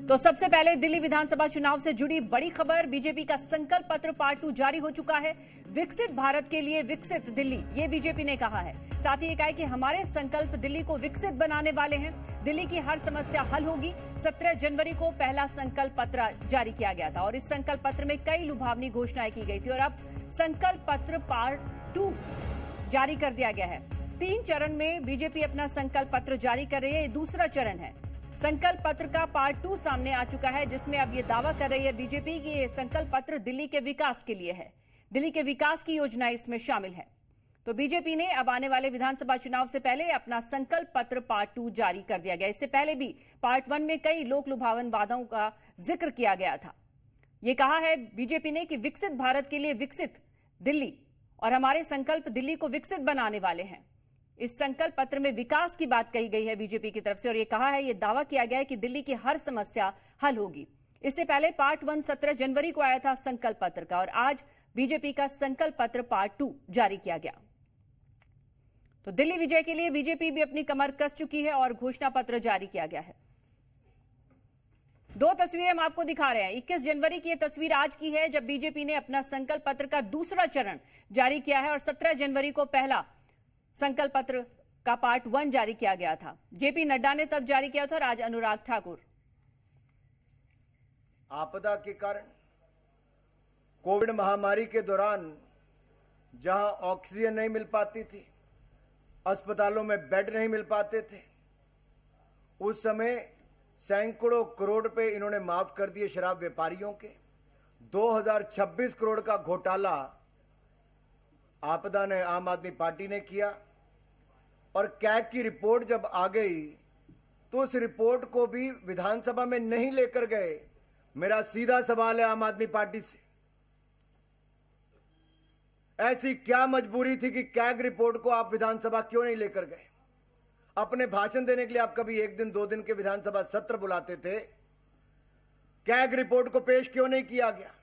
तो सबसे पहले दिल्ली विधानसभा चुनाव से जुड़ी बड़ी खबर, बीजेपी का संकल्प पत्र पार्ट 2 जारी हो चुका है। विकसित भारत के लिए विकसित दिल्ली, ये बीजेपी ने कहा है। साथ ही ये कहा कि हमारे संकल्प दिल्ली को विकसित बनाने वाले हैं। दिल्ली की हर समस्या हल होगी। 17 जनवरी को पहला संकल्प पत्र जारी किया गया था और इस संकल्प पत्र में कई लुभावनी घोषणाएं की गई थी और अब संकल्प पत्र पार्ट 2 जारी कर दिया गया है। 3 चरण में बीजेपी अपना संकल्प पत्र जारी कर रही है। ये दूसरा चरण है। संकल्प पत्र का पार्ट 2 सामने आ चुका है, जिसमें अब ये दावा कर रही है बीजेपी कि ये संकल्प पत्र दिल्ली के विकास के लिए है। दिल्ली के विकास की योजना इसमें शामिल है। तो बीजेपी ने अब आने वाले विधानसभा चुनाव से पहले अपना संकल्प पत्र पार्ट 2 जारी कर दिया गया। इससे पहले भी पार्ट 1 में कई लोक लुभावन वादों का जिक्र किया गया था। ये कहा है बीजेपी ने कि विकसित भारत के लिए विकसित दिल्ली और हमारे संकल्प दिल्ली को विकसित बनाने वाले हैं। इस संकल्प पत्र में विकास की बात कही गई है बीजेपी की तरफ से और ये कहा है, ये दावा किया गया है कि दिल्ली की हर समस्या हल होगी। इससे पहले पार्ट 1 17 जनवरी को आया था संकल्प पत्र का और आज बीजेपी का संकल्प पत्र पार्ट 2 जारी किया गया। तो दिल्ली विजय के लिए बीजेपी भी अपनी कमर कस चुकी है और घोषणा पत्र जारी किया गया है। 2 तस्वीरें हम आपको दिखा रहे हैं। 21 जनवरी की यह तस्वीर आज की है, जब बीजेपी ने अपना संकल्प पत्र का दूसरा चरण जारी किया है और 17 जनवरी को पहला संकल्प पत्र का पार्ट 1 जारी किया गया था। जेपी नड्डा ने तब जारी किया था और आज अनुराग ठाकुर। आपदा के कारण कोविड महामारी के दौरान जहां ऑक्सीजन नहीं मिल पाती थी, अस्पतालों में बेड नहीं मिल पाते थे, उस समय सैकड़ों करोड़ रुपए इन्होंने माफ कर दिए शराब व्यापारियों के। 2026 करोड़ का घोटाला आपदा ने, आम आदमी पार्टी ने किया और कैग की रिपोर्ट जब आ गई तो उस रिपोर्ट को भी विधानसभा में नहीं लेकर गए। मेरा सीधा सवाल है आम आदमी पार्टी से, ऐसी क्या मजबूरी थी कि कैग रिपोर्ट को आप विधानसभा क्यों नहीं लेकर गए? अपने भाषण देने के लिए आप कभी 1 दिन 2 दिन के विधानसभा सत्र बुलाते थे, कैग रिपोर्ट को पेश क्यों नहीं किया गया?